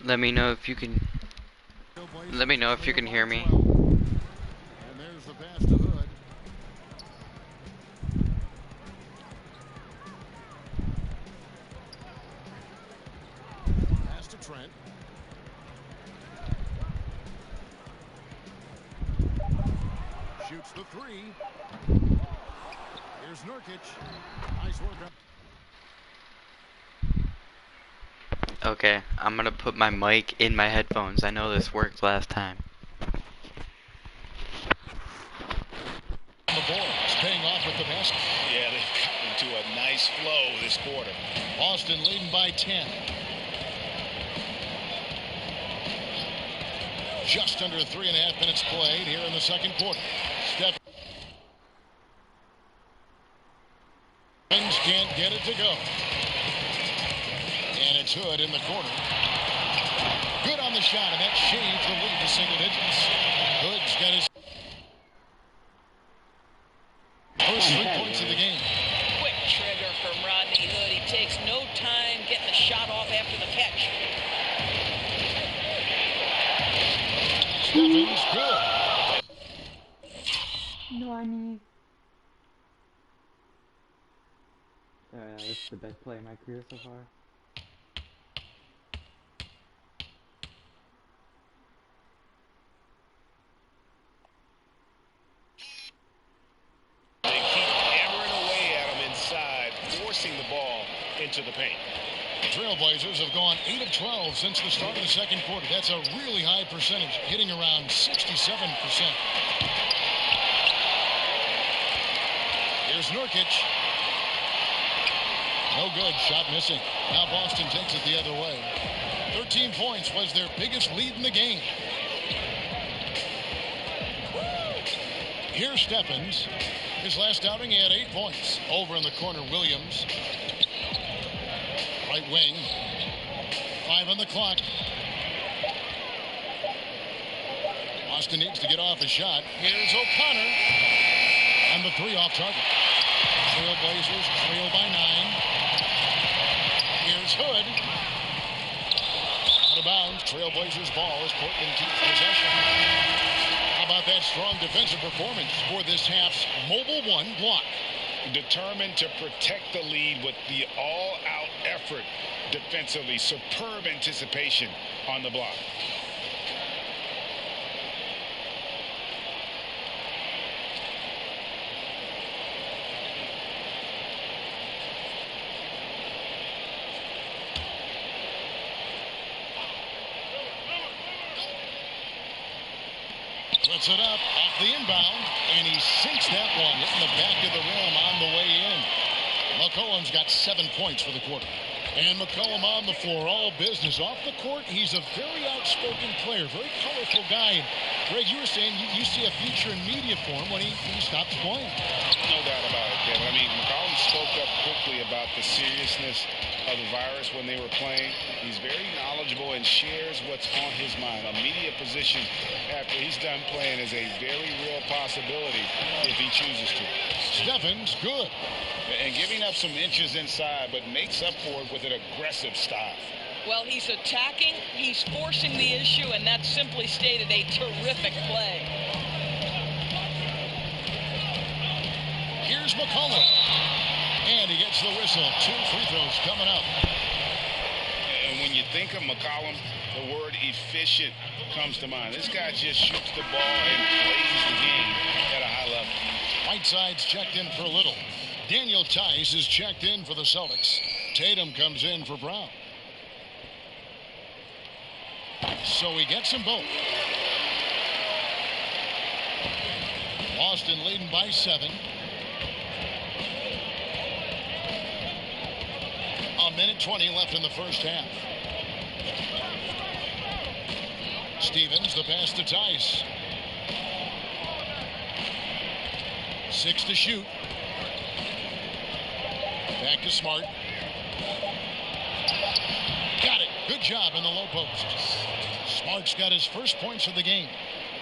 Let me know if you can. Let me know if you can hear me. And there's the pass to Hood. Pass to Trent. Shoots the three. Here's Nurkic. Nice work up. Okay, I'm gonna put my mic in my headphones. I know this worked last time. The boards paying off with the basket. Yeah, they've gotten into a nice flow this quarter. Boston leading by 10. Just under 3.5 minutes played here in the second quarter. Stephens can't get it to go. And it's Hood in the corner. Good on the shot, and that shaves the lead to single digits. Hood's got his first 3 points of the game. Quick trigger from Rodney Hood. He takes no time getting the shot off after the catch. Stephens, good. No, I need. This is the best play of my career so far. They keep hammering away at him inside, forcing the ball into the paint. The Trailblazers have gone 8 of 12 since the start of the second quarter. That's a really high percentage, hitting around 67%. Here's Nurkic. No good. Shot missing. Now Boston takes it the other way. 13 points was their biggest lead in the game. Here's Stephens. His last outing, he had 8 points. Over in the corner, Williams. Right wing. 5 on the clock. Boston needs to get off a shot. Here's O'Connor. And the 3 off target. Trailblazers trail by 9. Here's Hood. Out of bounds. Trailblazers ball as Portland keeps possession. How about that strong defensive performance for this half's mobile 1 block? Determined to protect the lead with the all-out effort defensively. Superb anticipation on the block. Puts it up off the inbound, and he sinks that one, hitting the back of the rim on the way in. McCollum's got 7 points for the quarter. And McCollum on the floor, all business. Off the court, he's a very outspoken player, very colorful guy. And Greg, you were saying you see a future in media for him when he stops playing. No doubt about it, Kevin. I mean, McCollum spoke up quickly about the seriousness of the virus when they were playing. He's very knowledgeable and shares what's on his mind. A media position after he's done playing is a very real possibility if he chooses to. Stephens, good. And giving up some inches inside, but makes up for it with an aggressive style. Well, he's attacking, he's forcing the issue, and that's simply stated a terrific play. Here's McCollum. And he gets the whistle. 2 free throws coming up. And when you think of McCollum, the word efficient comes to mind. This guy just shoots the ball and plays the game at a high level. Whiteside's checked in for Little. Daniel Tice is checked in for the Celtics. Tatum comes in for Brown. So he gets them both. Boston leading by 7. A minute 20 left in the first half. Stevens, the pass to Tice. 6 to shoot. Back to Smart. Got it. Good job in the low post. Smart's got his first points of the game.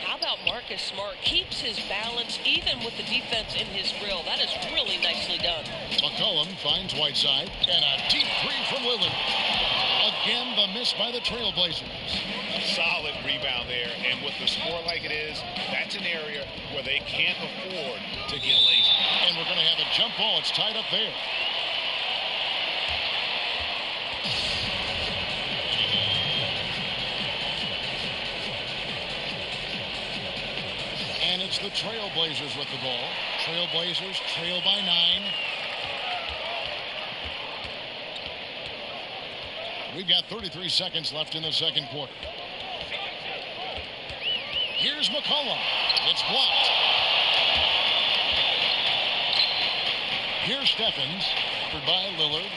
How about Marcus Smart? Keeps his balance even with the defense in his grill. That is really nicely done. McCollum finds Whiteside. And a deep three from Lillard. A Again, the miss by the Trailblazers. A solid rebound there, and with the score like it is, that's an area where they can't afford to get lazy. And we're going to have a jump ball. It's tied up there. And it's the Trailblazers with the ball. Trailblazers trail by 9. We've got 33 seconds left in the second quarter. Here's McCollum. It's blocked. Here's Stephens. Covered by Lillard.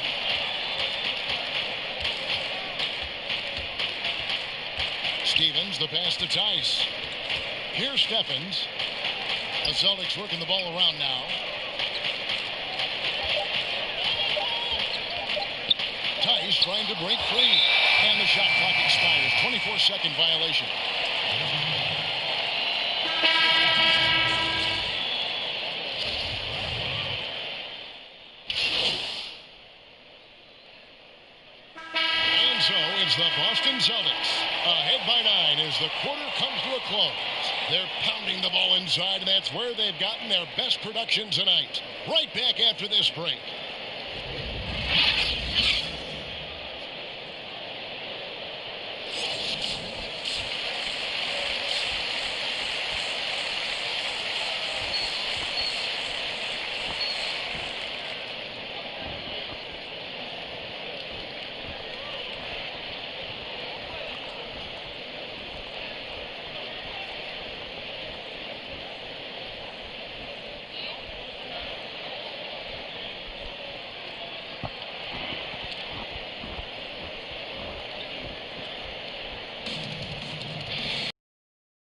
Stevens, the pass to Tice. Here's Stephens. The Celtics working the ball around now. Tice trying to break free. And the shot clock expires. 24-second violation. And so it's the Boston Celtics ahead by 9 as the quarter comes to a close. They're pounding the ball inside, and that's where they've gotten their best production tonight. Right back after this break.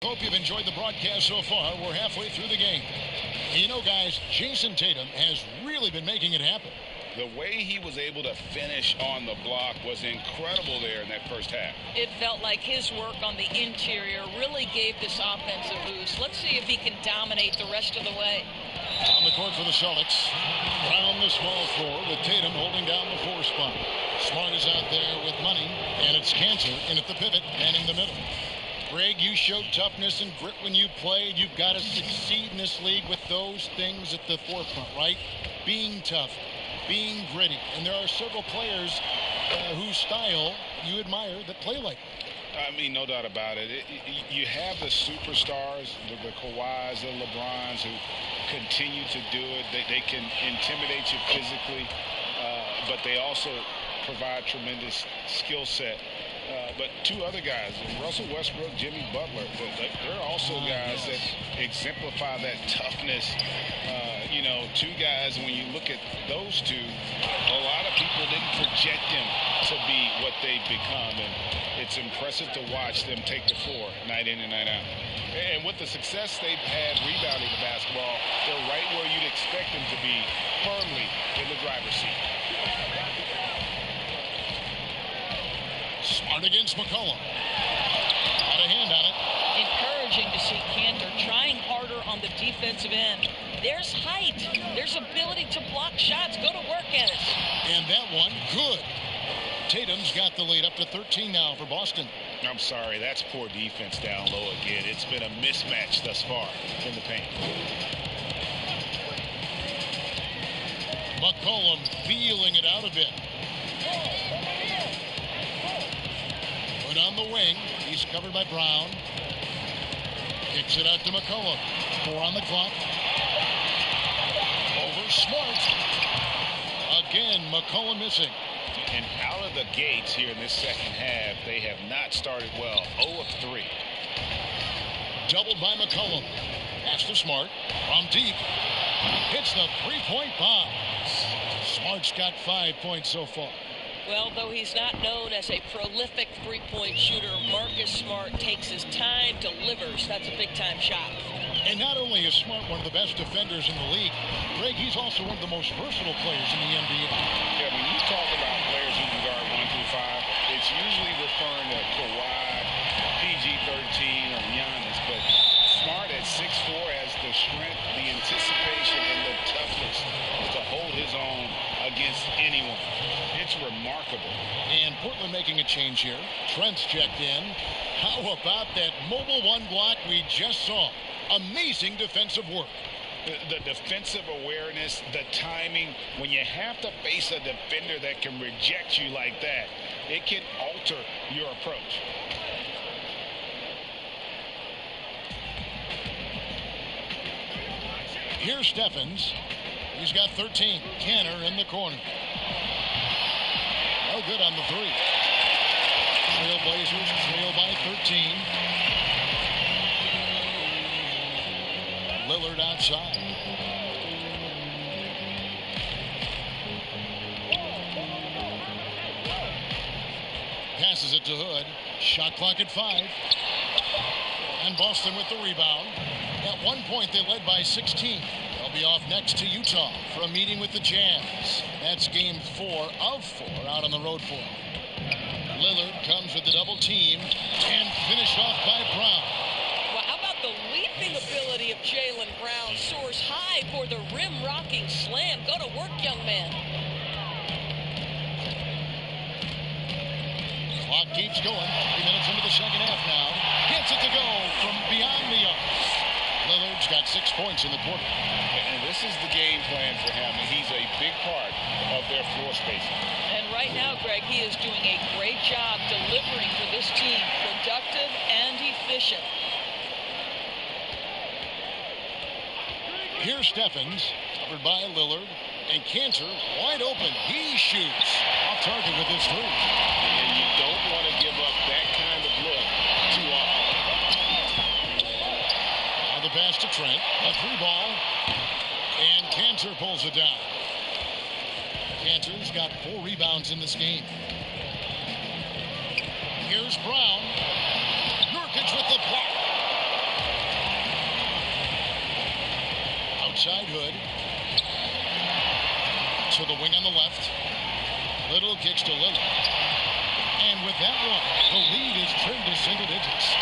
Hope you've enjoyed the broadcast so far. We're halfway through the game. You know, guys, Jason Tatum has really been making it happen. The way he was able to finish on the block was incredible there in that first half. It felt like his work on the interior really gave this offense a boost. Let's see if he can dominate the rest of the way. On the court for the Celtics. Round the small floor with Tatum holding down the 4 spot. Smart is out there with money, and it's Cantor in at the pivot, manning the middle. Greg, you showed toughness and grit when you played. You've got to succeed in this league with those things at the forefront, right? Being tough, being gritty. And there are several players whose style you admire that play like that. I mean, no doubt about it. You have the superstars, the Kawhis, the LeBrons, who continue to do it. They can intimidate you physically, but they also provide tremendous skill set. But 2 other guys, Russell Westbrook, Jimmy Butler, they're also guys that exemplify that toughness. 2 guys, when you look at those 2, a lot of people didn't project them to be what they've become. And it's impressive to watch them take the floor night in and night out. And with the success they've had rebounding the basketball, they're right where you'd expect them to be, firmly in the driver's seat. Smart against McCollum. Got a hand on it. Encouraging to see Cantor trying harder on the defensive end. There's height. There's ability to block shots. Go to work, Ennis. And that one, good. Tatum's got the lead up to 13 now for Boston. I'm sorry, that's poor defense down low again. It's been a mismatch thus far in the paint. McCollum feeling it out a bit. Put on the wing. He's covered by Brown. Kicks it out to McCollum. 4 on the clock. Over Smart. Again, McCollum missing. And out of the gates here in this second half, they have not started well. 0 of 3. Doubled by McCollum. Pass to Smart. From deep. Hits the 3-point bomb. Smart's got 5 points so far. Well, though he's not known as a prolific three-point shooter, Marcus Smart takes his time, delivers. That's a big-time shot. And not only is Smart one of the best defenders in the league, Greg, he's also one of the most versatile players in the NBA. Yeah, when you talk about players who can guard 1 through 5, it's usually referring to Kawhi, PG-13, or Giannis. But Smart at 6'4" has the strength, the anticipation, and the toughness to hold his own against against anyone. It's remarkable. And Portland making a change here. Trent's checked in. How about that mobile one block we just saw? Amazing defensive work. The defensive awareness, the timing, when you have to face a defender that can reject you like that, it can alter your approach. Here's Steffens. He's got 13. Cantor in the corner. No good on the three. Trailblazers trail by 13. Lillard outside. Passes it to Hood. Shot clock at 5. And Boston with the rebound. At one point they led by 16. They'll be off next to Utah for a meeting with the Jazz. That's game 4 of 4 out on the road for them. Lillard comes with the double team and finished off by Brown. Well, how about the leaping ability of Jaylen Brown? Soars high for the rim-rocking slam. Go to work, young man. Clock keeps going. 3 minutes into the second half now. Gets it to go from beyond the arc. Lillard's got 6 points in the quarter. And this is the game plan for him. And he's a big part of their floor spacing. And right now, Greg, he is doing a great job delivering for this team. Productive and efficient. Here's Steffens, covered by Lillard. And Cantor, wide open. He shoots. Off target with his three. And you don't want to give up that kind of look too often. Now the pass to Trent. A 3-ball. And Cantor pulls it down. Cantor's got 4 rebounds in this game. Here's Brown. Nurkic with the block. Outside Hood. To the wing on the left. Little kicks to Lillard. And with that one, the lead is trimmed to single digits.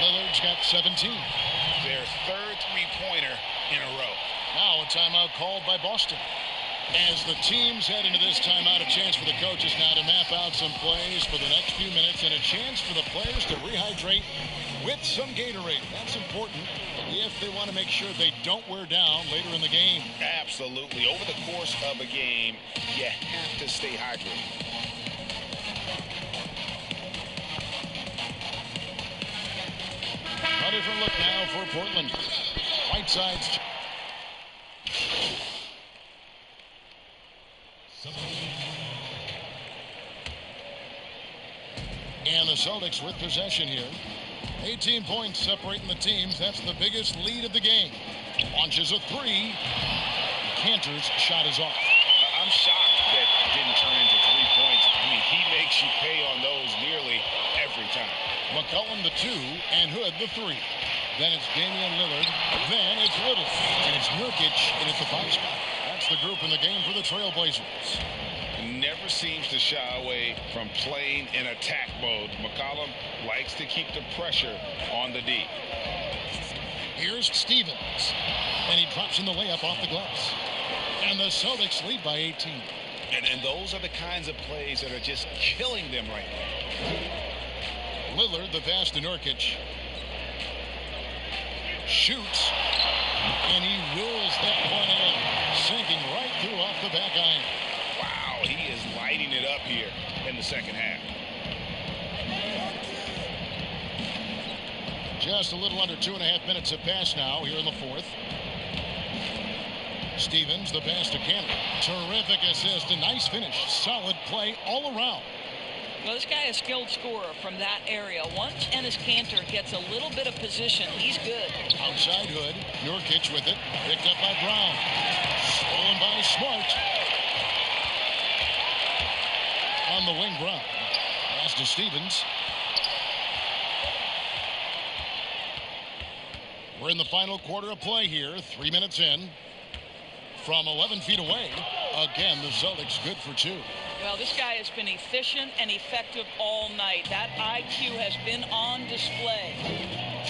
Lillard's got 17. Their third three-pointer in a row. Now a timeout called by Boston. As the teams head into this timeout, a chance for the coaches now to map out some plays for the next few minutes and a chance for the players to rehydrate with some Gatorade. That's important if they want to make sure they don't wear down later in the game. Absolutely. Over the course of a game, you have to stay hydrated. A different look now for Portland. Whiteside's. And the Celtics with possession here. 18 points separating the teams. That's the biggest lead of the game. Launches a 3. Cantor's shot is off. I'm shocked that didn't turn into 3 points. I mean, he makes you pay on those nearly every time. McCollum the 2 and Hood the 3. Then it's Damian Lillard. Then it's Little. And it's Nurkic and it's the 5 spot. That's the group in the game for the Trailblazers. Never seems to shy away from playing in attack mode. McCollum likes to keep the pressure on the D. Here's Stevens. And he drops in the layup off the glass. And the Celtics lead by 18. And those are the kinds of plays that are just killing them right now. Lillard, the pass to Nurkic. Shoots. And he wills that one in. Sinking right through off the back iron. Wow, he is lighting it up here in the second half. Just a little under 2.5 minutes have passed now here in the fourth. Stevens, the pass to Cantor. Terrific assist, a nice finish. Solid play all around. Well, this guy is a skilled scorer from that area. Once Enes Kanter gets a little bit of position, he's good. Outside Hood. Nurkic with it. Picked up by Brown. Stolen by Smart. On the wing, Brown. Pass to Stevens. We're in the final quarter of play here. 3 minutes in. From 11 feet away. Again, the Celtics good for 2. Well, this guy has been efficient and effective all night. That IQ has been on display.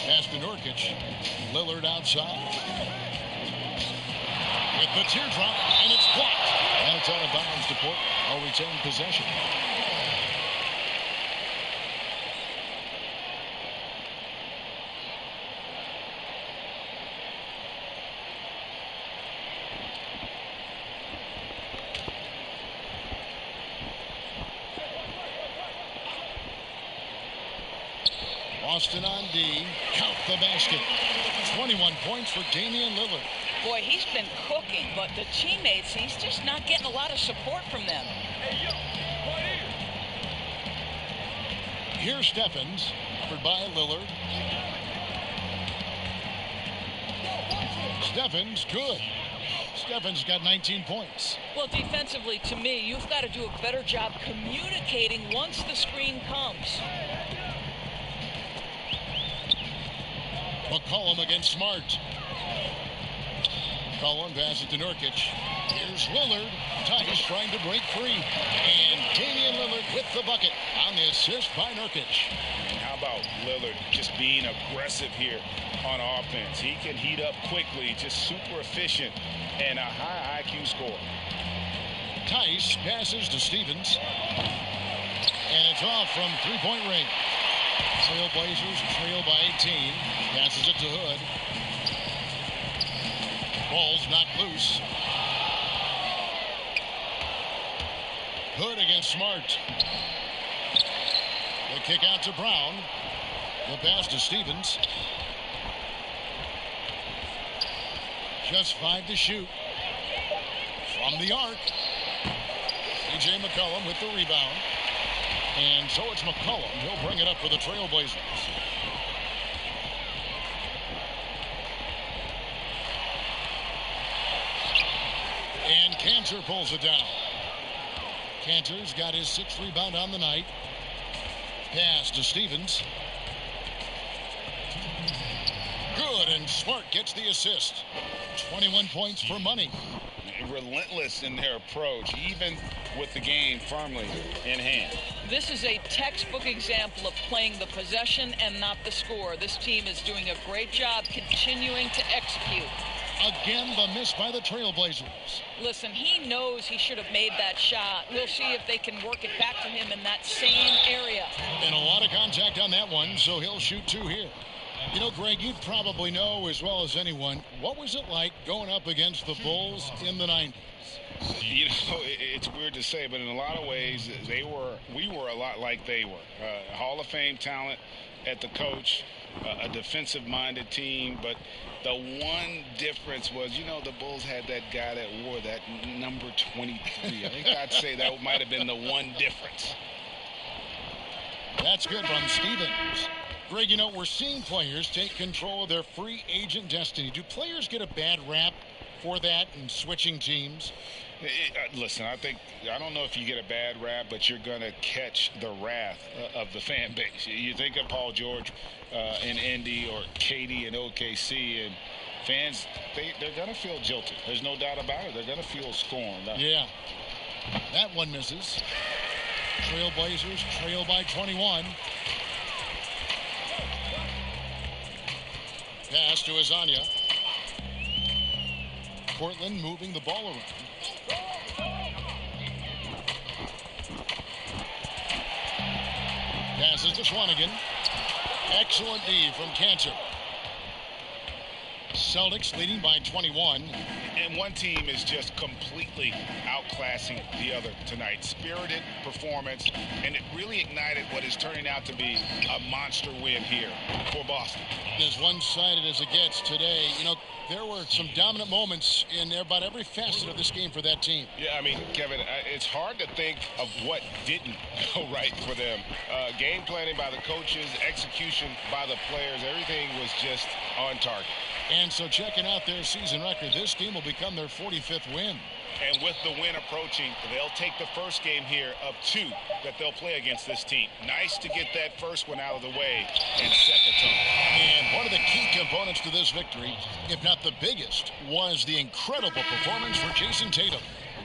Pass to Nurkic. Lillard outside. With the teardrop, and it's blocked. And it's out of bounds to Portland. I'll retain possession. Boston on D. Count the basket. 21 points for Damian Lillard. Boy, he's been cooking, but the teammates, he's just not getting a lot of support from them. Here's Stephens, covered by Lillard. Stephens, good. Stephens got 19 points. Well, defensively, to me, you've got to do a better job communicating once the screen comes. McCollum against Smart. McCollum passes to Nurkic. Here's Lillard. Tice trying to break free. And Damian Lillard with the bucket on the assist by Nurkic. And how about Lillard just being aggressive here on offense? He can heat up quickly, just super efficient, and a high IQ score. Tice passes to Stevens. And it's off from three-point range. Trailblazers trail by 18. Passes it to Hood. Ball's knocked loose. Hood against Smart. The kick out to Brown. The pass to Stevens. Just 5 to shoot. From the arc. C.J. McCollum with the rebound. And so it's McCollum. He'll bring it up for the Trailblazers. And Cantor pulls it down. Cantor's got his 6th rebound on the night. Pass to Stevens. Good, and Smart gets the assist. 21 points for money. Relentless in their approach, even with the game firmly in hand. This is a textbook example of playing the possession and not the score. This team is doing a great job continuing to execute. Again, the miss by the Trailblazers. Listen, he knows he should have made that shot. We'll see if they can work it back to him in that same area. And a lot of contact on that one, so he'll shoot 2 here. You know, Greg, you probably know as well as anyone, what was it like going up against the Bulls in the 90s? You know, it's weird to say, but in a lot of ways, we were a lot like they were. Hall of Fame talent at the coach, a defensive-minded team, but the one difference was, you know, the Bulls had that guy that wore that number 23. I think I'd say that might have been the one difference. That's good from Stevens. Greg, you know, we're seeing players take control of their free agent destiny. Do players get a bad rap for that and switching teams? Listen, I don't know if you get a bad rap, but you're going to catch the wrath of the fan base. You think of Paul George in Indy or KD in OKC, and fans, they're going to feel jilted. There's no doubt about it. They're going to feel scorned. Yeah. That one misses. Trailblazers trail by 21. Pass to Azania. Portland moving the ball around. Passes to Swanigan. Excellent D from Cantor. Celtics leading by 21. And one team is just completely outclassing the other tonight. Spirited performance, and it really ignited what is turning out to be a monster win here for Boston. As one-sided as it gets today, you know, there were some dominant moments in about every facet of this game for that team. Yeah, I mean, Kevin, it's hard to think of what didn't go right for them. Game planning by the coaches, execution by the players, everything was just on target. And so checking out their season record, this game will become their 45th win. And with the win approaching, they'll take the first game here of 2 that they'll play against this team. Nice to get that first one out of the way and set the tone. And one of the key components to this victory, if not the biggest, was the incredible performance for Jason Tatum.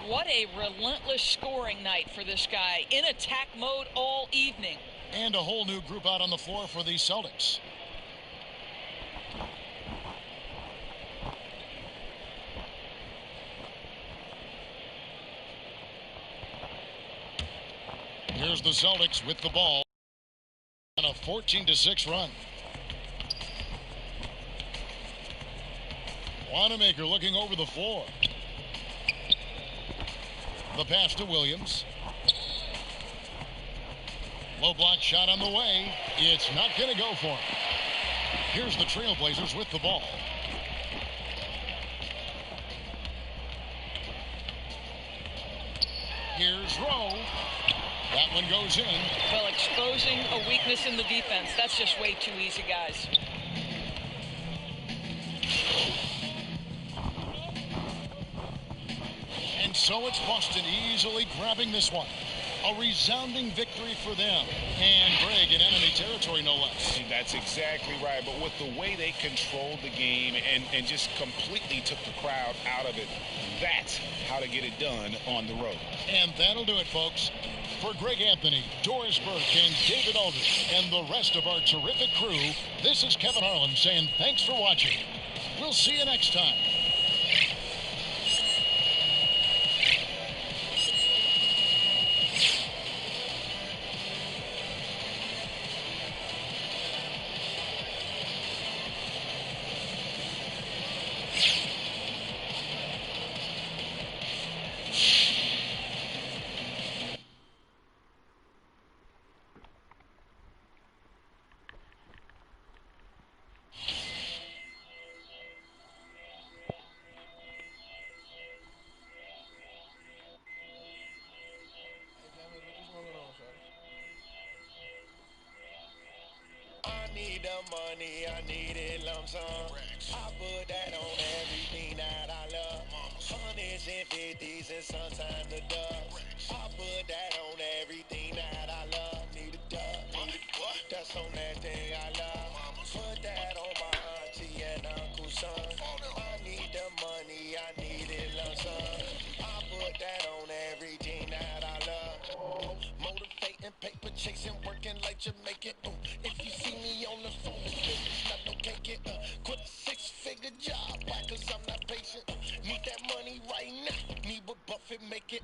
What a relentless scoring night for this guy. In attack mode all evening. And a whole new group out on the floor for the Celtics. Here's the Celtics with the ball on a 14-6 run. Wanamaker looking over the floor. The pass to Williams. Low block shot on the way. It's not going to go for him. Here's the Trailblazers with the ball. Here's Rowe. That one goes in. Well, exposing a weakness in the defense. That's just way too easy, guys. And so it's Boston easily grabbing this one. A resounding victory for them. And Greg in enemy territory, no less. That's exactly right. But with the way they controlled the game and just completely took the crowd out of it, that's how to get it done on the road. And that'll do it, folks. For Greg Anthony, Doris Burke, and David Aldridge, and the rest of our terrific crew, this is Kevin Harlan saying thanks for watching. We'll see you next time. Money, I need it lump sum. I put that on everything that I love. Hundreds and fifties and sometimes the dubs. I put that on everything that I love. Need a dub, that's on that thing I love. Put that on my auntie and uncle's son. I need the money, I need it lump sum. I put that on everything that I love. Motivating, paper chasing, working like Jamaican. If you see me on the phone, it's not no cake. Quit a six-figure job, why? Cause I'm not patient. Need that money right now, need what Buffett make it.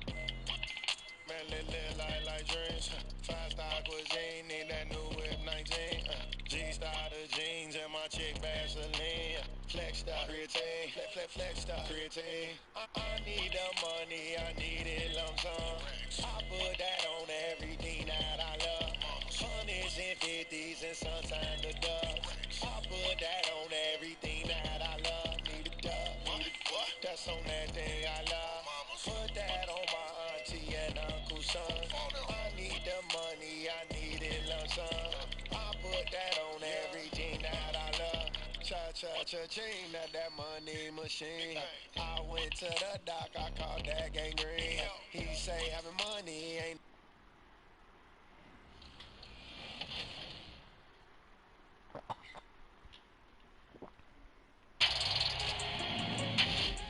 Man, live like dreams. Five-star cuisine, need that new whip 19. G-star the jeans and my chick Vaseline. Flex star, creatine, flex star, creatine. I need the money, I need it lump sum. I put that on everything that I love. Hundreds and fifties and sometimes the dubs. I put that on everything that I love. Need a dub, that's on that thing I love. Put that on my auntie and uncle's son. I need the money, I need it lump sum. I put that on everything that I love. Cha-cha-cha-ching, that money machine. I went to the doc, I called that gangrene. He say having money ain't.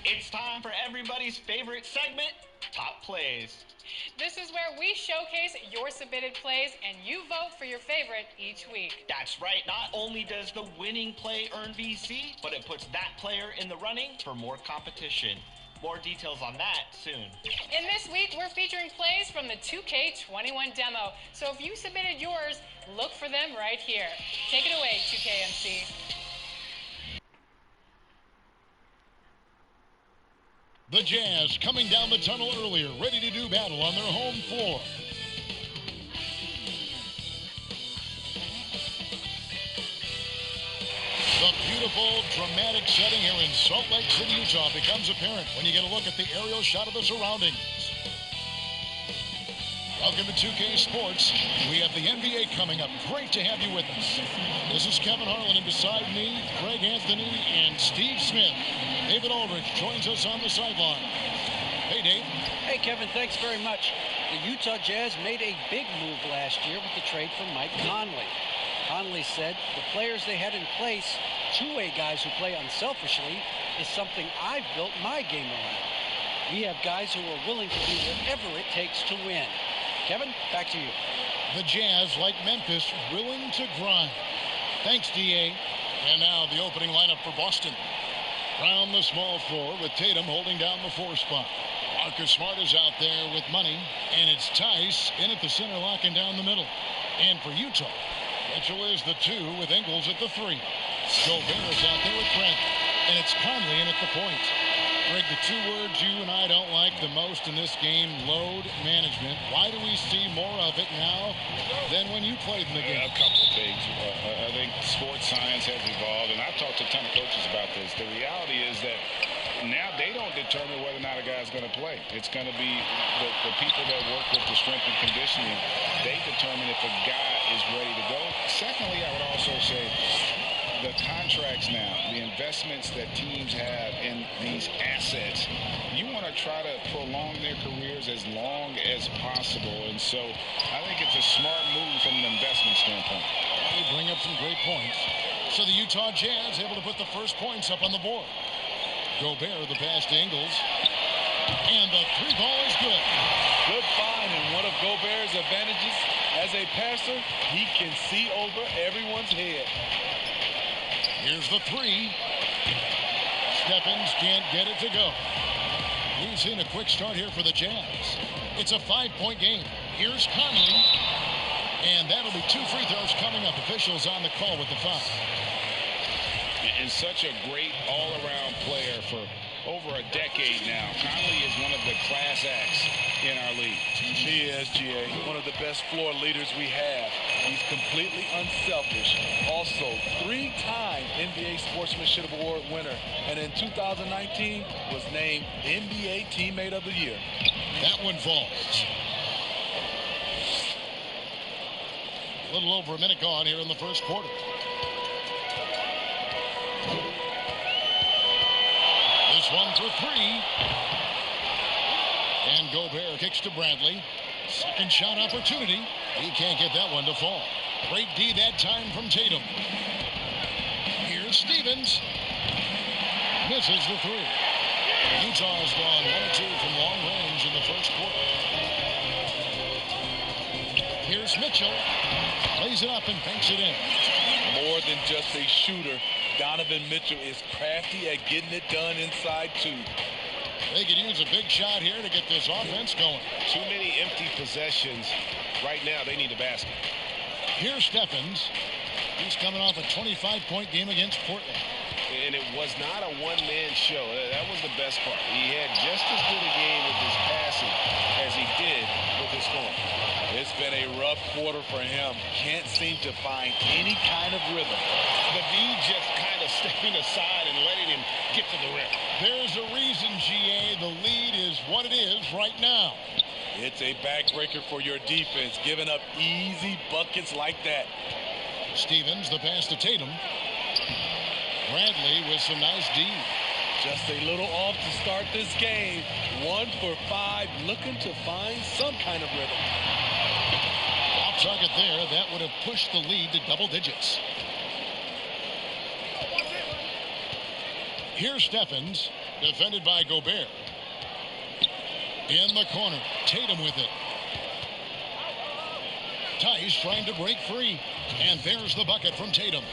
It's time for everybody's favorite segment, Top Plays. This is where we showcase your submitted plays and you vote for your favorite each week. That's right, not only does the winning play earn VC, but it puts that player in the running for more competition. More details on that soon. And this week, we're featuring plays from the 2K21 demo. So if you submitted yours, look for them right here. Take it away, 2KMC. The Jazz coming down the tunnel earlier, ready to do battle on their home floor. The beautiful, dramatic setting here in Salt Lake City, Utah becomes apparent when you get a look at the aerial shot of the surroundings. Welcome to 2K Sports. We have the NBA coming up. Great to have you with us. This is Kevin Harlan, and beside me, Greg Anthony and Steve Smith. David Aldridge joins us on the sideline. Hey, Dave. Hey, Kevin, thanks very much. The Utah Jazz made a big move last year with the trade for Mike Conley. Conley said the players they had in place, two-way guys who play unselfishly, is something I've built my game around. We have guys who are willing to do whatever it takes to win. Kevin, back to you. The Jazz, like Memphis, willing to grind. Thanks, D.A. And now the opening lineup for Boston. Round the small floor with Tatum holding down the 4 spot. Marcus Smart is out there with money, and it's Tice in at the center, locking down the middle. And for Utah, Mitchell is the 2 with Ingles at the 3. Gobert is out there with Brent, and it's Conley in at the point. Greg, the 2 words you and I don't like the most in this game, load management. Why do we see more of it now than when you played in the game? A couple of things. I think sports science has evolved, and I've talked to a ton of coaches about this. The reality is that now they don't determine whether or not a guy's going to play. It's going to be the people that work with the strength and conditioning. They determine if a guy is ready to go. Secondly, I would also say the contracts now, the investments that teams have in these assets, you want to try to prolong their careers as long as possible. And so I think it's a smart move from an investment standpoint. You bring up some great points. So the Utah Jazz able to put the first points up on the board. Gobert, the pass to Ingles. And the 3 ball is good. Good find, and one of Gobert's advantages as a passer, he can see over everyone's head. Here's the 3. Stephens can't get it to go. We've seen a quick start here for the Jazz. It's a 5-point game. Here's Conley. And that'll be 2 free throws coming up. Officials on the call with the foul. And such a great all-around player for over a decade now. Conley is one of the class acts in our league. He is, GA, one of the best floor leaders we have. He's completely unselfish. Also, 3-time NBA Sportsmanship Award winner. And in 2019 was named NBA Teammate of the Year. That one falls. A little over a minute gone here in the first quarter. This one for 3. And Gobert kicks to Bradley. Second shot opportunity. He can't get that one to fall. Great D that time from Tatum. Here's Stevens. Misses the 3. Utah's gone 1 or 2 from long range in the first quarter. Here's Mitchell. Lays it up and banks it in. More than just a shooter, Donovan Mitchell is crafty at getting it done inside too. They could use a big shot here to get this offense going. Too many empty possessions. Right now, they need a basket. Here's Stephens. He's coming off a 25-point game against Portland. And it was not a one-man show. That was the best part. He had just as good a game with his passing as he did with his scoring. It's been a rough quarter for him. Can't seem to find any kind of rhythm. The D just kind of stepping aside and letting him get to the rim. There's a reason, GA. The lead is what it is right now. It's a backbreaker for your defense, giving up easy buckets like that. Stevens, the pass to Tatum. Bradley with some nice D. Just a little off to start this game. 1 for 5, looking to find some kind of rhythm. Off target there. That would have pushed the lead to double digits. Here's Stephens, defended by Gobert. In the corner, Tatum with it. Tice trying to break free. And there's the bucket from Tatum.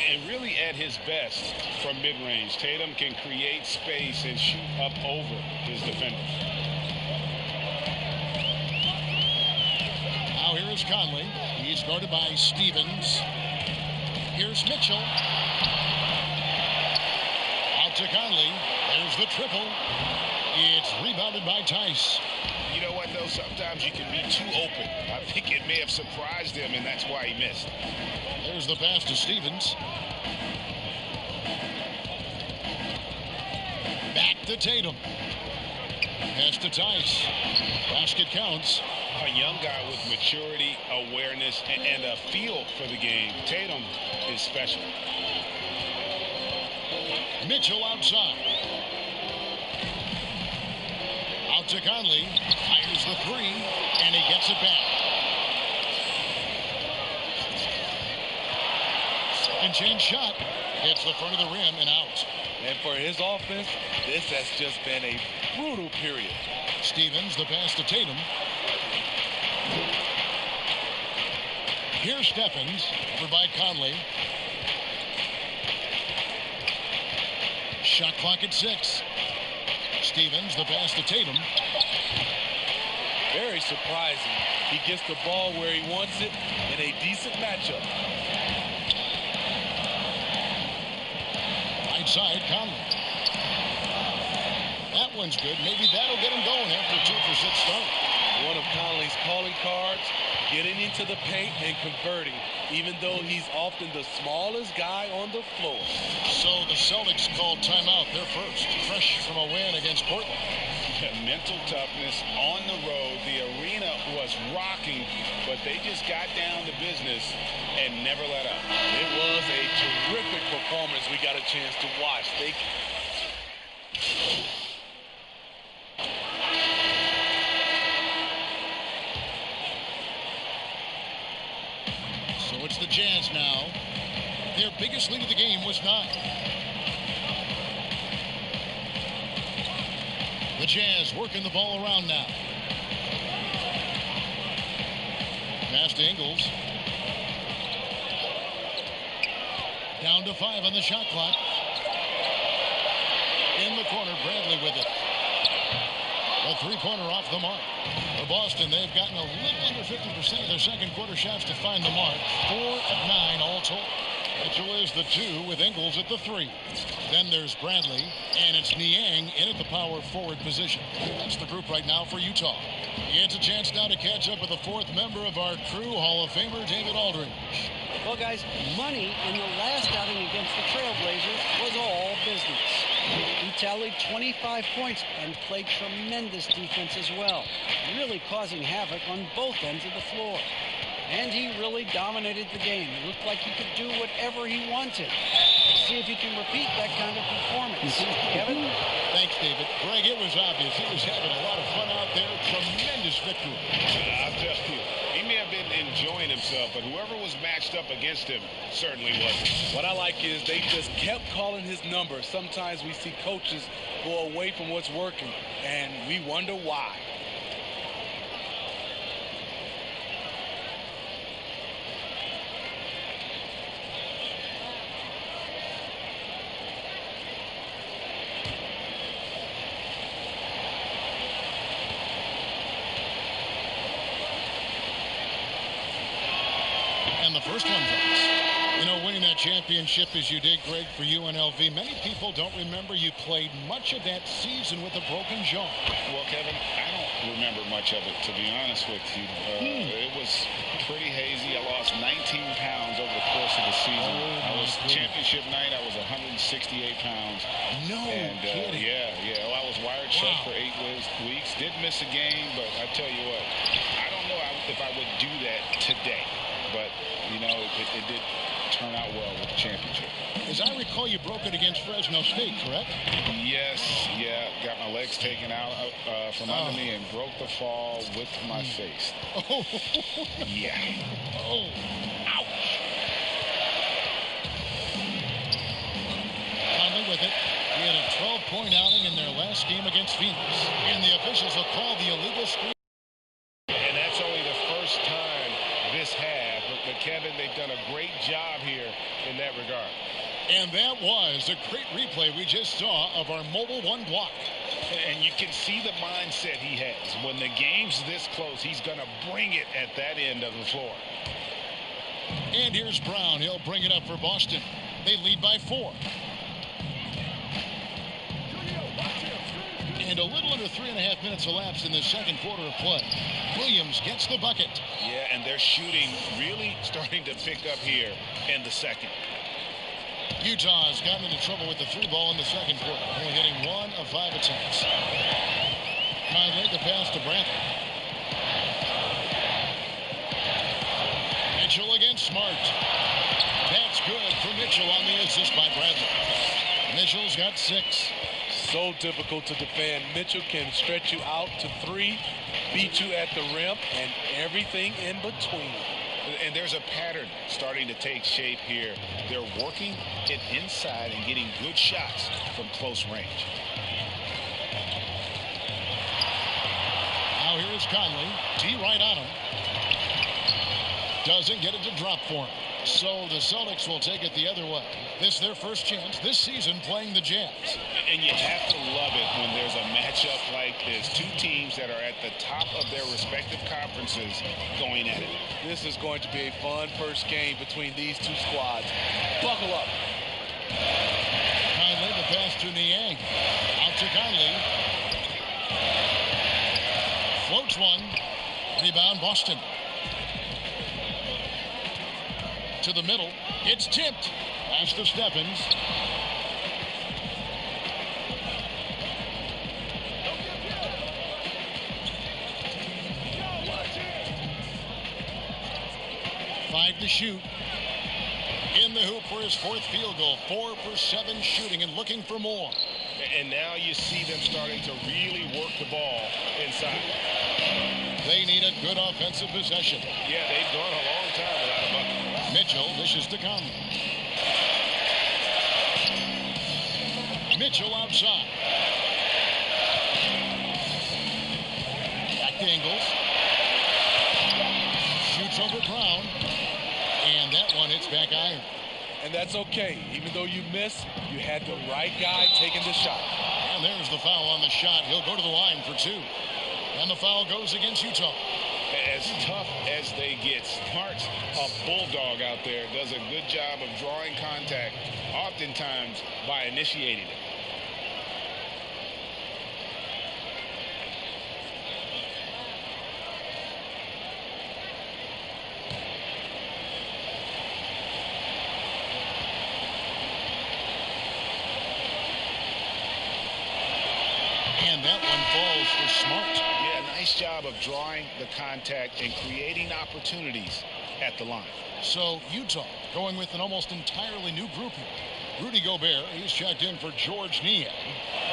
And really at his best from mid-range, Tatum can create space and shoot up over his defenders. Now here is Conley. He's guarded by Stevens. Here's Mitchell. Out to Conley. There's the triple. It's rebounded by Tice. You know what, though? Sometimes you can be too open. I think it may have surprised him, and that's why he missed. There's the pass to Stevens. Back to Tatum. Pass to Tice. Basket counts. A young guy with maturity, awareness, and a feel for the game. Tatum is special. Mitchell outside. Out to Conley. Fires the 3, and he gets it back. Second chance shot. Hits the front of the rim and out. And for his offense, this has just been a brutal period. Stevens, the pass to Tatum. Here's Stephens, over by Conley. Shot clock at 6. Stevens, the pass to Tatum. Very surprising. He gets the ball where he wants it in a decent matchup. Right side, Conley. That one's good. Maybe that'll get him going after a 2-for-6 start. One of Conley's calling cards, getting into the paint and converting, even though he's often the smallest guy on the floor. So the Celtics called timeout. They're first, fresh from a win against Portland. Mental toughness on the road. The arena was rocking, but they just got down to business and never let up. It was a terrific performance we got a chance to watch. So it's the Jazz now. Their biggest lead of the game was 9. The Jazz working the ball around now. Pass to Ingles. Down to 5 on the shot clock. In the corner, Bradley with it. A three-pointer off the mark. For Boston, they've gotten a little under 50% of their second quarter shots to find the mark. 4 of 9 all told. Mitchell is the 2 with Ingles at the 3. Then there's Bradley, and it's Niang in at the power forward position. That's the group right now for Utah. He gets a chance now to catch up with the 4th member of our crew, Hall of Famer David Aldridge. Well, guys, money in the last outing against the Trailblazers was all business. He tallied 25 points and played tremendous defense as well, really causing havoc on both ends of the floor. And he really dominated the game. It looked like he could do whatever he wanted. Let's see if he can repeat that kind of performance. Kevin? Thanks, David. Greg, it was obvious. He was having a lot of fun out there. Tremendous victory. I'll tell you, he may have been enjoying himself, but whoever was matched up against him certainly wasn't. What I like is they just kept calling his number. Sometimes we see coaches go away from what's working, and we wonder why. First one drops. You know, winning that championship as you did, Greg, for UNLV, many people don't remember you played much of that season with a broken jaw. Well, Kevin, I don't remember much of it, to be honest with you. It was pretty hazy. I lost 19 pounds over the course of the season. Championship night, I was 168 pounds. No kidding. Yeah. Well, I was wired shut for 8 weeks. Did miss a game, but I tell you what, I don't know if I would do that today. But, you know, it did turn out well with the championship. As I recall, you broke it against Fresno State, correct? Yes, yeah. Got my legs taken out from under me and broke the fall with my face. Oh. Yeah. Oh. Ouch. Conley with it. He had a 12-point outing in their last game against Phoenix. And the officials have called the illegal screen. And that's only the first time this half. But Kevin, they've done a great job here in that regard. And that was a great replay we just saw of our Mobile One block. And you can see the mindset he has. When the game's this close, he's going to bring it at that end of the floor. And here's Brown. He'll bring it up for Boston. They lead by 4. And a little under 3.5 minutes elapsed in the second quarter of play. Williams gets the bucket. Yeah, and their shooting really starting to pick up here in the second. Utah's gotten into trouble with the 3-ball in the second quarter, only hitting 1 of 5 attempts. Conley the pass to Bradley. Mitchell against Smart. That's good for Mitchell on the assist by Bradley. Mitchell's got 6. So difficult to defend. Mitchell can stretch you out to 3, beat you at the rim, and everything in between. And there's a pattern starting to take shape here. They're working it inside and getting good shots from close range. Now here is Conley. T right on him. Doesn't get it to drop for him. So the Celtics will take it the other way. This is their first chance this season playing the Jazz. And you have to love it when there's a matchup like this. Two teams that are at the top of their respective conferences going at it. This is going to be a fun first game between these two squads. Buckle up. Conley, the pass to Niang. Out to Conley. Floats one. Rebound Boston. To the middle. It's tipped. Pass to Stephens. Five to shoot. In the hoop for his fourth field goal. 4 for 7 shooting and looking for more. And now you see them starting to really work the ball inside. They need a good offensive possession. Yeah, they've gone a long time without a bucket. Mitchell dishes to Conley. Mitchell outside. Back to Ingles. Shoots over Brown. And that one hits back iron. And that's okay. Even though you miss, you had the right guy taking the shot. And there's the foul on the shot. He'll go to the line for 2. And the foul goes against Utah. As tough as they get, Smart's a bulldog out there, does a good job of drawing contact, oftentimes by initiating it. And that one falls for Smart. Yeah, nice job of drawing the contact and creating opportunities at the line. So Utah going with an almost entirely new group here. Rudy Gobert, he's checked in for George Niang.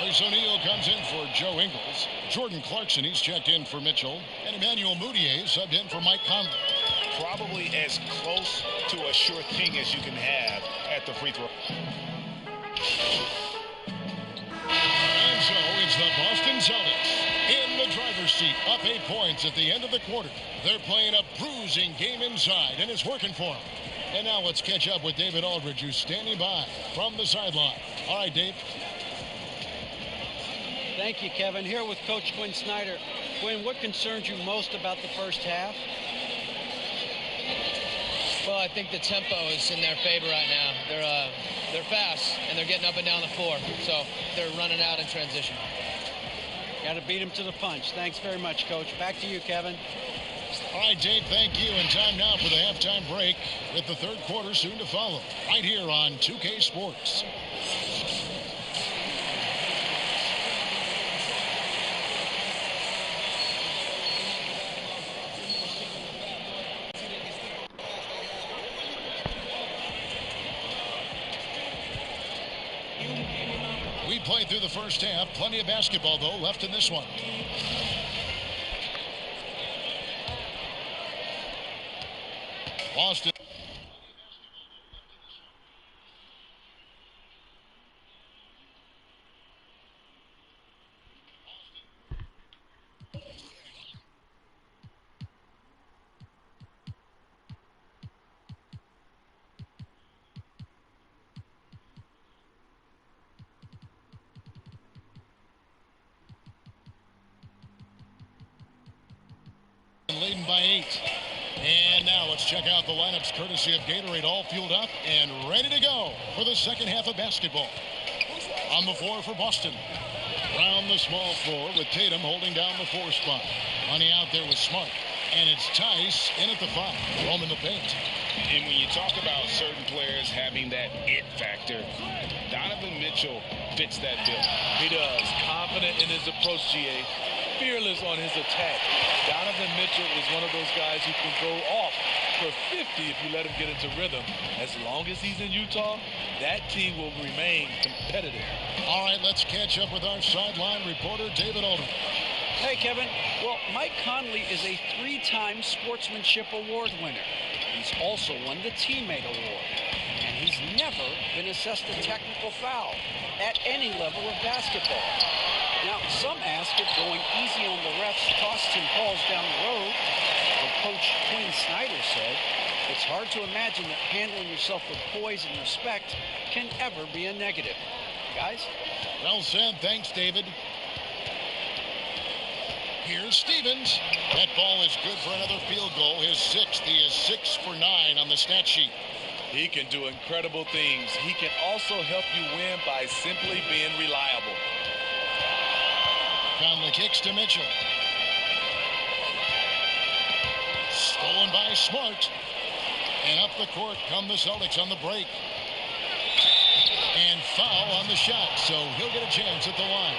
Royce O'Neal comes in for Joe Ingles. Jordan Clarkson, he's checked in for Mitchell. And Emmanuel Mudiay subbed in for Mike Conley. Probably as close to a sure thing as you can have at the free throw. And so it's the Boston Celtics in the driver's seat, up 8 points at the end of the quarter. They're playing a bruising game inside, and it's working for them. And now let's catch up with David Aldridge, who's standing by from the sideline. All right, Dave. Thank you, Kevin. Here with Coach Quinn Snyder. Quinn, what concerns you most about the first half? Well, I think the tempo is in their favor right now. They're fast, and they're getting up and down the floor, so they're running out in transition. Got to beat them to the punch. Thanks very much, Coach. Back to you, Kevin. All right, Dave, thank you. And time now for the halftime break with the third quarter soon to follow right here on 2K Sports. We played through the first half. Plenty of basketball, though, left in this one. Boston. Leading by 8. And now let's check out the lineups courtesy of Gatorade, all fueled up and ready to go for the second half of basketball. On the floor for Boston. Around the small floor with Tatum holding down the 4 spot. Money out there with Smart. And it's Tice in at the 5. Home in the paint. And when you talk about certain players having that it factor, Donovan Mitchell fits that bill. He does. Confident in his approach, GA. Fearless on his attack. Donovan Mitchell is one of those guys who can go off for 50 if you let him get into rhythm. As long as he's in Utah, that team will remain competitive. All right, let's catch up with our sideline reporter, David Aldridge. Hey, Kevin. Well, Mike Conley is a 3-time Sportsmanship Award winner. He's also won the Teammate Award. And he's never been assessed a technical foul at any level of basketball. Now, some ask if going easy on the refs cost him calls down the road. But Coach Quinn Snyder said It's hard to imagine that handling yourself with poise and respect can ever be a negative. Guys? Well said. Thanks, David. Here's Stevens. That ball is good for another field goal. His sixth. He is 6 for 9 on the stat sheet. He can do incredible things. He can also help you win by simply being reliable. Conley kicks to Mitchell. Stolen by Smart. And up the court come the Celtics on the break. And foul on the shot, so he'll get a chance at the line.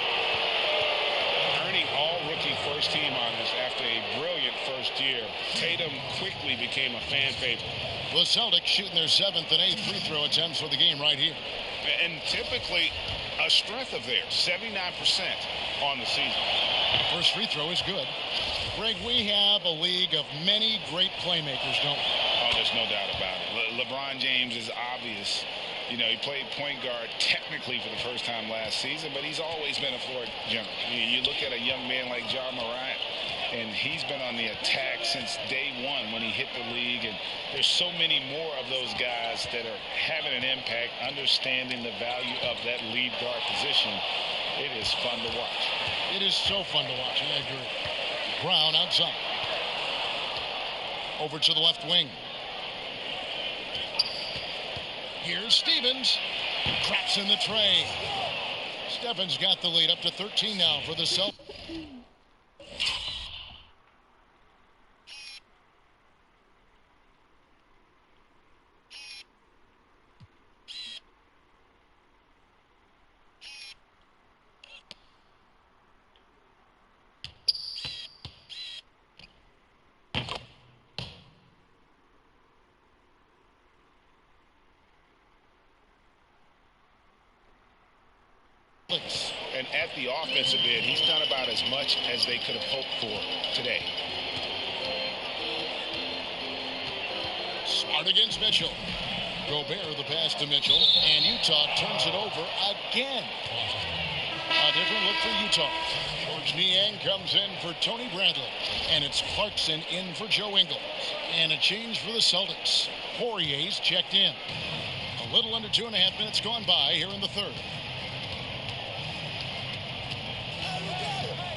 Earning all-rookie first team honors after a brilliant first year, Tatum quickly became a fan favorite. The Celtics shooting their 7th and 8th free throw attempts for the game right here. And typically a strength of theirs, 79% on the season. First free throw is good. Greg, we have a league of many great playmakers, don't we? Oh, there's no doubt about it. LeBron James is obvious. You know, he played point guard technically for the first time last season, but he's always been a floor general. You look at a young man like Ja Morant, and he's been on the attack since day one when he hit the league. And there's so many more of those guys that are having an impact, understanding the value of that lead guard position. It is fun to watch. It is so fun to watch, I agree. Brown outside. Over to the left wing. Here's Stevens. Traps in the tray. Stevens got the lead up to 13 now for the Celtics. And at the offensive end, he's done about as much as they could have hoped for today. Smart against Mitchell. Gobert the pass to Mitchell, and Utah turns it over again. A different look for Utah. George Niang comes in for Tony Bradley, and it's Clarkson in for Joe Ingles. And a change for the Celtics. Poirier's checked in. A little under 2.5 minutes gone by here in the third.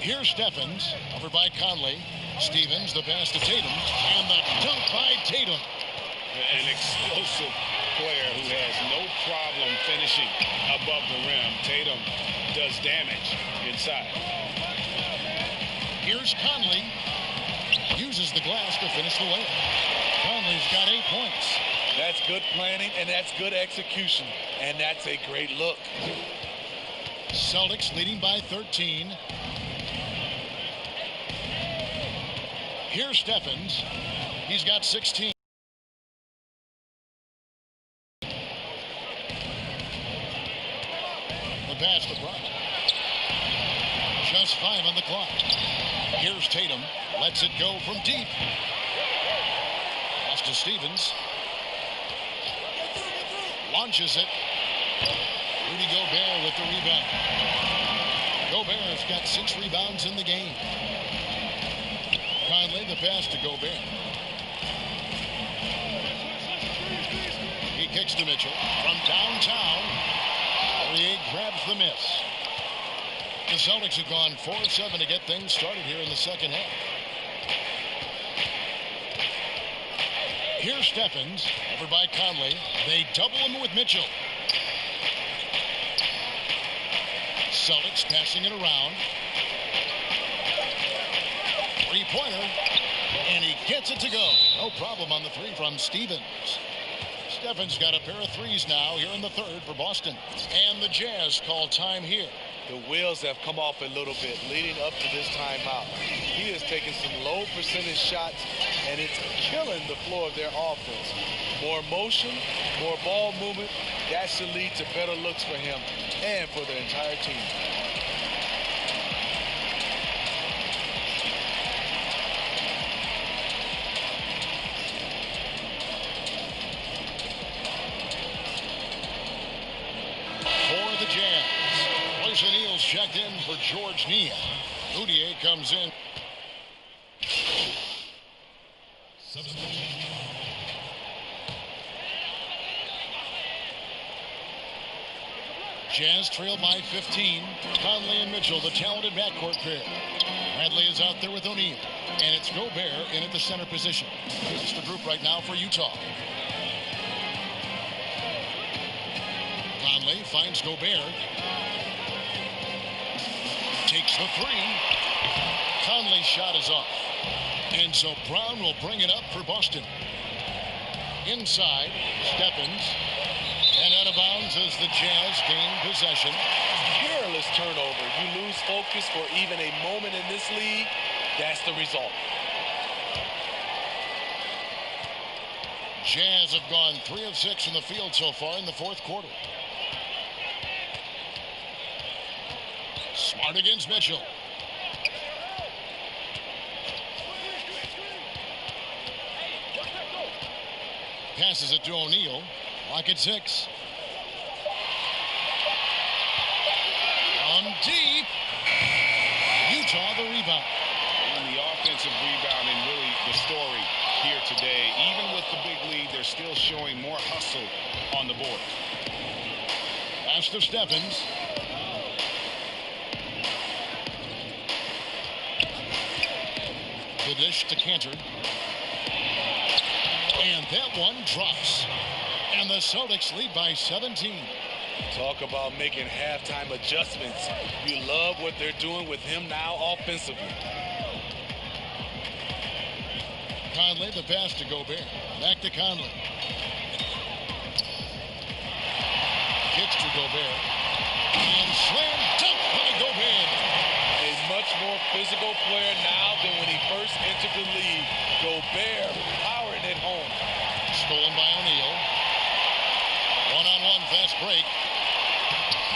Here's Steffens, over by Conley. Stevens, the pass to Tatum, and the dunk by Tatum. An explosive player who has no problem finishing above the rim. Tatum does damage inside. Here's Conley. Uses the glass to finish the layup. Conley's got 8 points. That's good planning, and that's good execution. And that's a great look. Celtics leading by 13. Here's Steffens. He's got 16. The pass to Brown. Just 5 on the clock. Here's Tatum. Lets it go from deep. Pass to Stevens. Launches it. Rudy Gobert with the rebound. Gobert's got 6 rebounds in the game. Conley, the pass to Gobert. He kicks to Mitchell from downtown. Poirier grabs the miss. The Celtics have gone 4 of 7 to get things started here in the second half. Here's Steffens, over by Conley. They double him with Mitchell. Celtics passing it around. Three-pointer, and he gets it to go. No problem on the three from Stevens. Steffens got a pair of threes now here in the third for Boston. And the Jazz call time here. The wheels have come off a little bit leading up to this timeout. He is taking some low percentage shots, and it's killing the floor of their offense. More motion, more ball movement, that should lead to better looks for him and for the entire team. For the Jazz, Royce O'Neal's checked in for George Niang. Udier comes in. Jazz trail by 15. Conley and Mitchell, the talented backcourt pair. Bradley is out there with O'Neal. And it's Gobert in at the center position. That's the group right now for Utah. Conley finds Gobert. Takes the three. Conley's shot is off. And so Brown will bring it up for Boston. Inside, Stephens. And out of bounds as the Jazz gain possession. Careless turnover. You lose focus for even a moment in this league. That's the result. Jazz have gone 3 of 6 in the field so far in the fourth quarter. Smart against Mitchell. Passes it to O'Neal. Lock at 6. On deep. Utah the rebound. And the offensive rebounding really the story here today. Even with the big lead, they're still showing more hustle on the board. Pass to Stephens. The dish to Cantor. And that one drops. And the Celtics lead by 17. Talk about making halftime adjustments. You love what they're doing with him now offensively. Conley, the pass to Gobert. Back to Conley. Gets to Gobert. And slam dunk by Gobert. A much more physical player now than when he first entered the league. Gobert powering it home. Stolen by O'Neal. One-on-one fast break.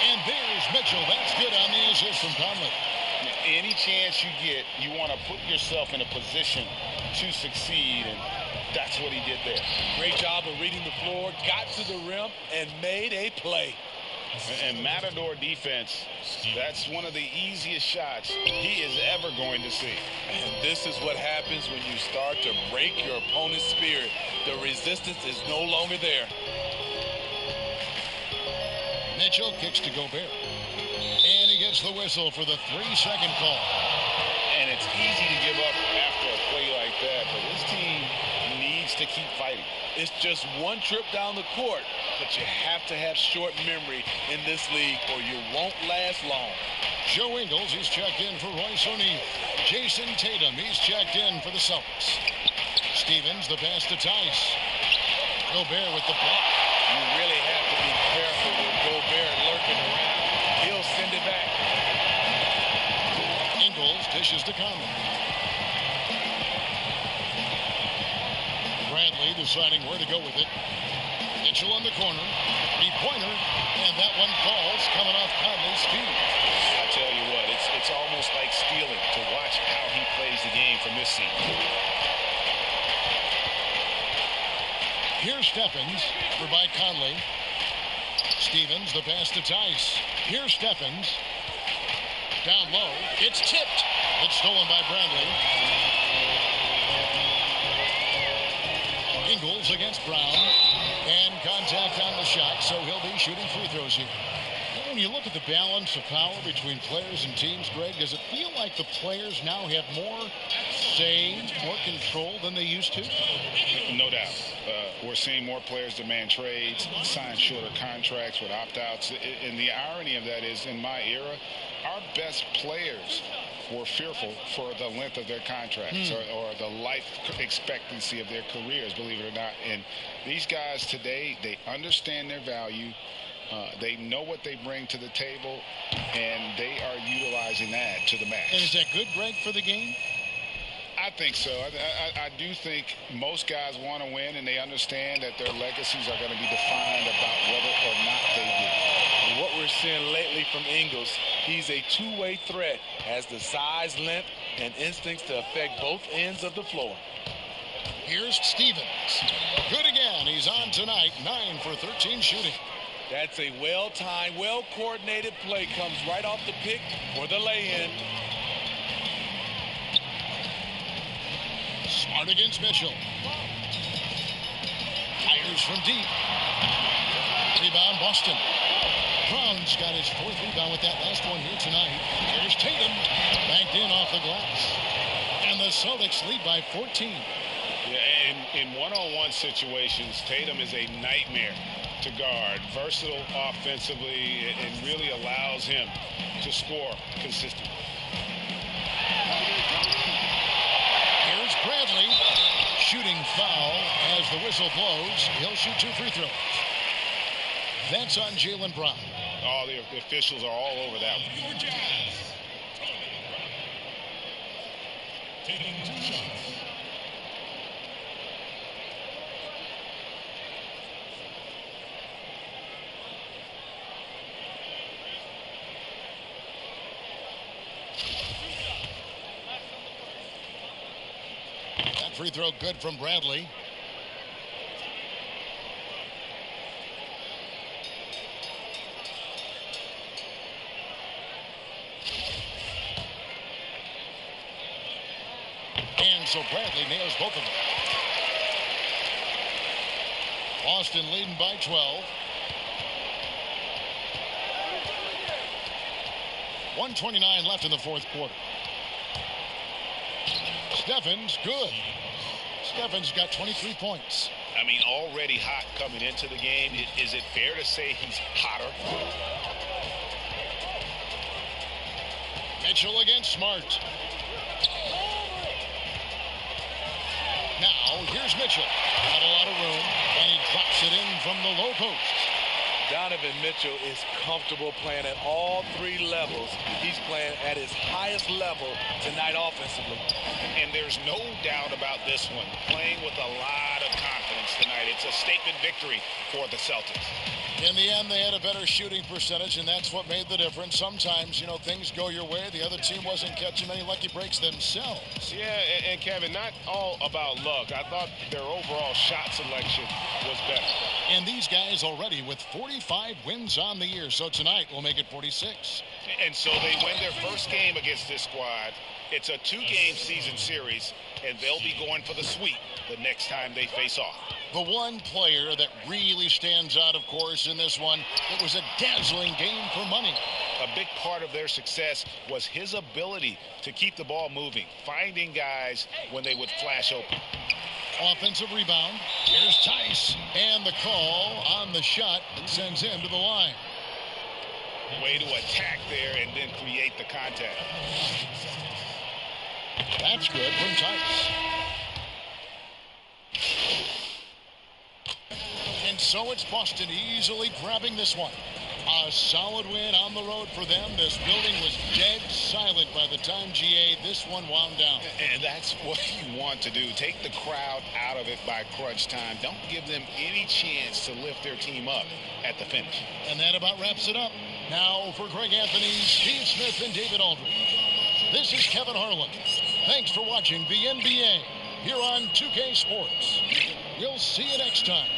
And there's Mitchell. That's good on the assist from Conley. Any chance you get, you want to put yourself in a position to succeed, and that's what he did there. Great job of reading the floor, got to the rim, and made a play. And Matador defense, that's one of the easiest shots he is ever going to see. And this is what happens when you start to break your opponent's spirit. The resistance is no longer there. Mitchell kicks to Gobert. And he gets the whistle for the 3-second call. And it's easy to give up after a play like that, but this team needs to keep fighting. It's just one trip down the court, but you have to have short memory in this league or you won't last long. Joe Ingles, he's checked in for Royce O'Neal. Jason Tatum, he's checked in for the Celtics. Stevens, the pass to Tice. Gobert with the block. You really have to be careful with Gobert lurking around. He'll send it back. Ingles dishes to Conley. Bradley deciding where to go with it. Mitchell on the corner. 3-pointer. And that one falls coming off Conley's feet. I tell you what, it's almost like stealing to watch how he plays the game from this seat. Here's Stephens for by Conley. Stevens, the pass to Tice. Here's Stephens. Down low. It's tipped. It's stolen by Bradley. Ingles against Brown. And contact on the shot, so he'll be shooting free throws here. When you look at the balance of power between players and teams, Greg, does it feel like the players now have more say, more control than they used to? No doubt. We're seeing more players demand trades, sign shorter contracts with opt-outs. And the irony of that is, in my era, our best players were fearful for the length of their contracts or the life expectancy of their careers, believe it or not. And these guys today, they understand their value. They know what they bring to the table, and they are utilizing that to the max. And is that good, Greg, for the game? I think so. I do think most guys want to win, and they understand that their legacies are going to be defined about whether or not they do. And what we're seeing lately from Ingles, he's a two-way threat, has the size, length, and instincts to affect both ends of the floor. Here's Stevens. Good again. He's on tonight. 9 for 13 shooting. That's a well-timed, well-coordinated play. Comes right off the pick for the lay-in. Smart against Mitchell. Fires from deep. Rebound Boston. Brown's got his 4th rebound with that last one here tonight. Here's Tatum, banked in off the glass. And the Celtics lead by 14. Yeah, in one-on-one situations, Tatum is a nightmare to guard. Versatile offensively, and really allows him to score consistently. Here's Bradley. Shooting foul as the whistle blows. He'll shoot 2 free throws. That's on Jaylen Brown. Oh, the officials are all over that one. Taking 2 shots. That free throw good from Bradley. And so Bradley nails both of them. Boston leading by 12. 1:29 left in the 4th quarter. Stephens, good. Stephens got 23 points. I mean, already hot coming into the game. Is it fair to say he's hotter? Mitchell against Smart. Now, here's Mitchell. Not a lot of room, and he drops it in from the low post. Donovan Mitchell is comfortable playing at all 3 levels. He's playing at his highest level tonight offensively. And there's no doubt about this one. Playing with a lot of confidence tonight. It's a statement victory for the Celtics. In the end, they had a better shooting percentage, and that's what made the difference. Sometimes, things go your way. The other team wasn't catching many lucky breaks themselves. Yeah, and Kevin, not all about luck. I thought their overall shot selection was better. And these guys already with 45 wins on the year, so tonight will make it 46. And so they win their first game against this squad. It's a 2-game season series, and they'll be going for the sweep the next time they face off. The one player that really stands out, of course, in this one, it was a dazzling game for money. A big part of their success was his ability to keep the ball moving, finding guys when they would flash open. Offensive rebound. Here's Tice. And the call on the shot that sends him to the line. Way to attack there and then create the contact. That's good from Tice. And so it's Boston easily grabbing this one. A solid win on the road for them. This building was dead silent by the time, GA, this one wound down. And that's what you want to do. Take the crowd out of it by crunch time. Don't give them any chance to lift their team up at the finish. And that about wraps it up. Now for Greg Anthony, Steve Smith, and David Aldridge. This is Kevin Harlan. Thanks for watching the NBA here on 2K Sports. We'll see you next time.